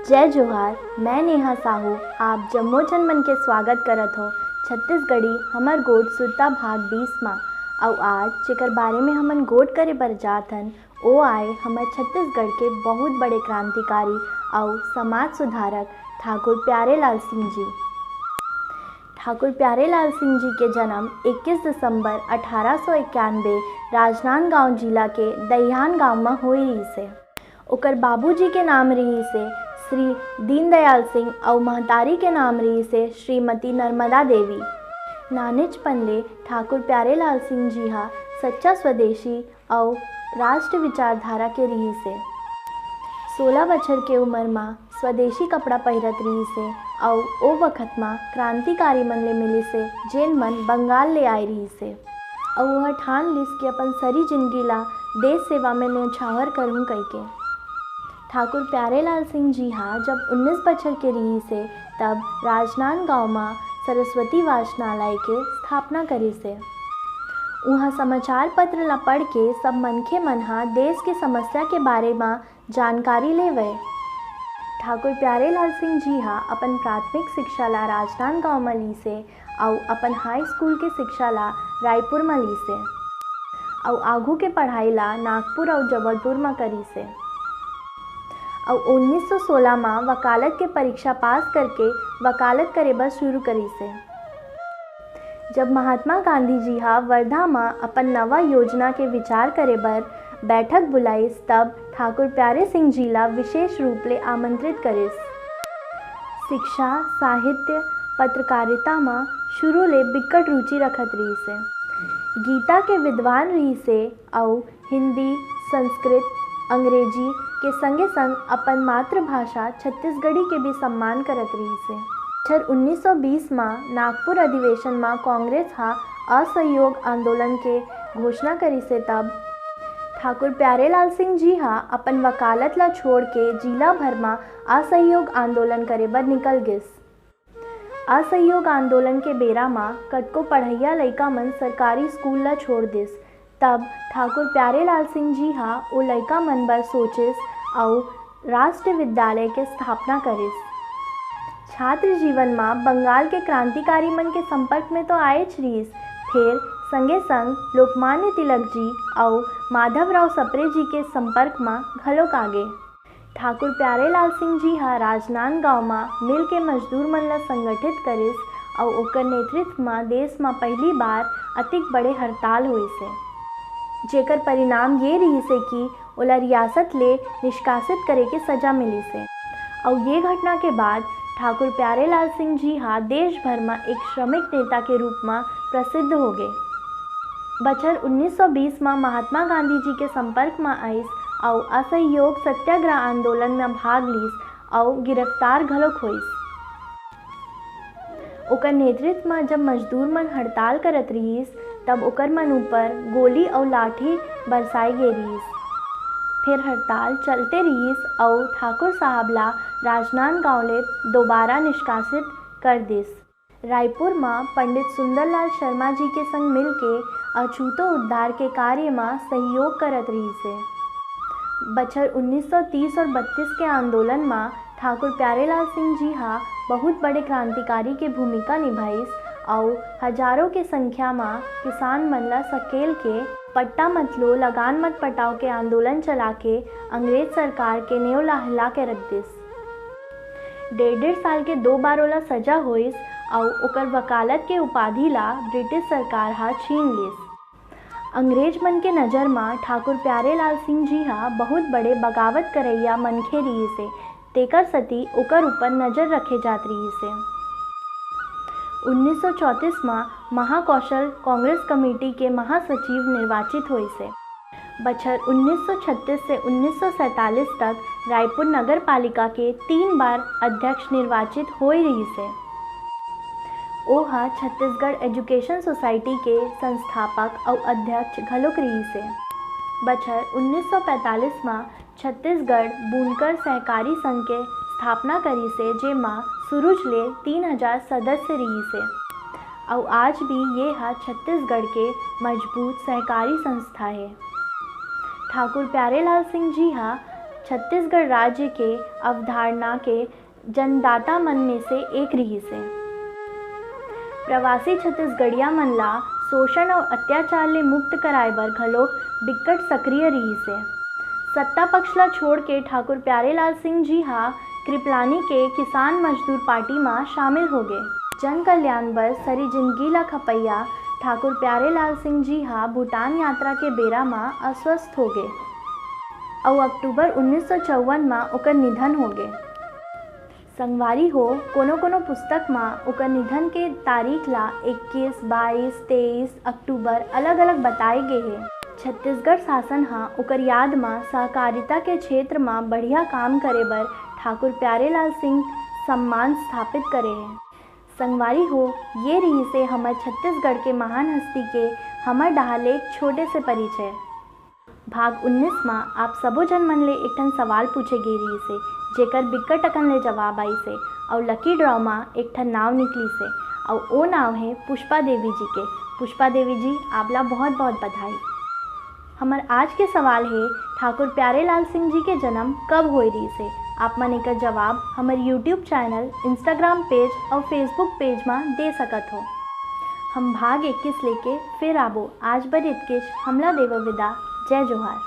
जय जोहार। मैं नेहा साहू आप जम्मोचन मन के स्वागत करत हो छत्तीसगढ़ी हमर गोट सुरता भाग 20 माँ। और आज जेकर बारे में हमन गोट करे बर जात हन ओ आए हमर छत्तीसगढ़ के बहुत बड़े क्रांतिकारी और समाज सुधारक ठाकुर प्यारेलाल सिंह जी। ठाकुर प्यारेलाल सिंह जी के जन्म 21 दिसंबर 1891 राजनांदगांव जिला के दहियान गांव में हुई से। ओकर बाबूजी के नाम रही से श्री दीनदयाल सिंह और महतारी के नाम रही से श्रीमती नर्मदा देवी। नानेचपन ले ठाकुर प्यारेलाल सिंह जी हा सच्चा स्वदेशी और राष्ट्र विचारधारा के रही से। 16 बछर के उम्र में स्वदेशी कपड़ा पहिरत रही से और ओ वक्त में क्रांतिकारी मन ले मिली से जेन मन बंगाल ले आए रही से। और वह ठान लिस के अपन सारी जिंदगी ला देश सेवा में न्यौछावर करहूँ कह ठाकुर प्यारेलाल सिंह जी हाँ जब 19 बछर के रही से तब राजनांदगांव में सरस्वती वाचनालय के स्थापना करी से। वहाँ समाचार पत्र ला पढ़ के सब मनखे मन हा देश के समस्या के बारे में जानकारी लेवे। ठाकुर प्यारेलाल सिंह जी हा अपन प्राथमिक शिक्षा ला राजनांदगांव में ली से और अपन हाई स्कूल के शिक्षा ला रायपुर में ली से और आगू के पढ़ाई ला नागपुर और जबलपुर में करी से। और 1916 में वकालत के परीक्षा पास करके वकालत करे बर शुरू करी से। जब महात्मा गांधी जी हा वर्धा में अपन नवा योजना के विचार करे बर बैठक बुलाईस तब ठाकुर प्यारे सिंह जी ला विशेष रूप ले आमंत्रित करिस। शिक्षा साहित्य पत्रकारिता में शुरू ले बिकट रुचि रखत रही से। गीता के विद्वान रही से और हिंदी संस्कृत अंग्रेजी के संगे संग अपन मातृभाषा छत्तीसगढ़ी के भी सम्मान करत रही से। 1920 में नागपुर अधिवेशन में कांग्रेस हा असहयोग आंदोलन के घोषणा करी से तब ठाकुर प्यारेलाल सिंह जी हा अपन वकालत ला छोड़ के जिला भर में असहयोग आंदोलन करे बर निकल गिस। असहयोग आंदोलन के बेरा में कतको पढ़इया लइका मन सरकारी स्कूल ला छोड़ दिस। तब ठाकुर प्यारेलाल सिंह जी हा ओ लइका मन बर सोचिस और राष्ट्रीय विद्यालय के स्थापना करिस। छात्र जीवन में बंगाल के क्रांतिकारी मन के संपर्क में तो आएच रहीस, फिर संगे संग लोकमान्य तिलक जी और माधवराव सप्रे जी के संपर्क में घलोक आगे। ठाकुर प्यारेलाल सिंह जी हा राजनांदगांव में मिल के मजदूर मन ला संगठित करिस और ओकर नेतृत्व में देश में पहली बार अतिक बड़े हड़ताल हुई से, जेकर परिणाम ये रही से कि ओला रियासत ले निष्कासित करे के सजा मिली से। और ये घटना के बाद ठाकुर प्यारेलाल सिंह जी हा देश भर में एक श्रमिक नेता के रूप में प्रसिद्ध हो गए। बछर 1920 में महात्मा गांधी जी के संपर्क में आइस और असहयोग सत्याग्रह आंदोलन में भाग लीस और गिरफ्तार घलोक होइस। ओकर नेतृत्व में जब मजदूर मन हड़ताल करत रहीस तब ओकर मन ऊपर गोली और लाठी बरसाई गे रहीस। फिर हड़ताल चलते रहीस और ठाकुर साहब ला राजनांदगांव ले दोबारा निष्कासित कर दिस। रायपुर में पंडित सुंदरलाल शर्मा जी के संग मिल के अछूतो उद्धार के कार्य में सहयोग करत रही से। बछर 1930 और 32 के आंदोलन में ठाकुर प्यारेलाल सिंह जी हा बहुत बड़े क्रांतिकारी के भूमिका निभाइस और हजारों के संख्या में किसान मन ला सकेल के पट्टा मत लो लगान मत पटाओ के आंदोलन चला के अंग्रेज सरकार के नेव ला हिला के रख दिस। 1.5 साल के 2 बार ओला सजा होइस और ओकर वकालत के उपाधि ला ब्रिटिश सरकार हा छीन लिस। अंग्रेज मन के नज़र में ठाकुर प्यारेलाल सिंह जी हा बहुत बड़े बगावत करैया मनखे रही से, तेकर सती ओकर ऊपर नज़र रखे जात रही से। 1934 में महाकौशल कांग्रेस कमेटी के महासचिव निर्वाचित हुए से। बछर 1936 से 1947 तक रायपुर नगर पालिका के 3 बार अध्यक्ष निर्वाचित हो रही से। ओहा छत्तीसगढ़ एजुकेशन सोसाइटी के संस्थापक और अध्यक्ष घलोक रही से। बछर 1945 में छत्तीसगढ़ बुनकर सहकारी संघ के स्थापना करी से, जेमा शुरूच ले 3000 सदस्य रही से और आज भी ये हा छत्तीसगढ़ के मजबूत सहकारी संस्था है। ठाकुर प्यारेलाल सिंह जी हा छत्तीसगढ़ राज्य के अवधारणा के जन्मदाता मन में से एक रही से। प्रवासी छत्तीसगढ़िया मन ला शोषण और अत्याचार ले मुक्त कराए बर घलोक बिकट सक्रिय रही से। सत्ता पक्ष ला छोड़ के ठाकुर प्यारेलाल सिंह जी हा कृपलानी के किसान मजदूर पार्टी में शामिल हो गए। जन कल्याण बर सरी जिंदगी ला खपैया ठाकुर प्यारेलाल सिंह जी हा भूटान यात्रा के बेरा में अस्वस्थ हो गए और अक्टूबर 1954 में ओकर निधन हो गए। संगवारी हो कोनो पुस्तक में ओकर निधन के तारीख ला 21, 22, 23 अक्टूबर अलग अलग बताए गए हैं। छत्तीसगढ़ शासन हा ओकर याद में सहकारिता के क्षेत्र में बढ़िया काम करे बर ठाकुर प्यारेलाल सिंह सम्मान स्थापित करे हैं। संगवारी हो ये रही से हमर छत्तीसगढ़ के महान हस्ती के हमर डाहल एक छोटे से परिचय। भाग 19 में आप सबो जन मन ले एक ठन सवाल पूछे गे रही से जेकर बिकट अकन ले जवाब आई से और लकी ड्रॉ में एक ठन नाव निकली से और वो नाव है पुष्पा देवी जी के। पुष्पा देवी जी आपला बहुत बहुत बधाई। हमर आज के सवाल है ठाकुर प्यारेलाल सिंह जी के जन्म कब होए रही से। आप मन एकर जवाब हमारे यूट्यूब चैनल, इंस्टाग्राम पेज और फेसबुक पेज में दे सकत हो। हम भाग 21 लेके फिर आबो। आज बर इतकेच हमला देव विदा। जय जोहार।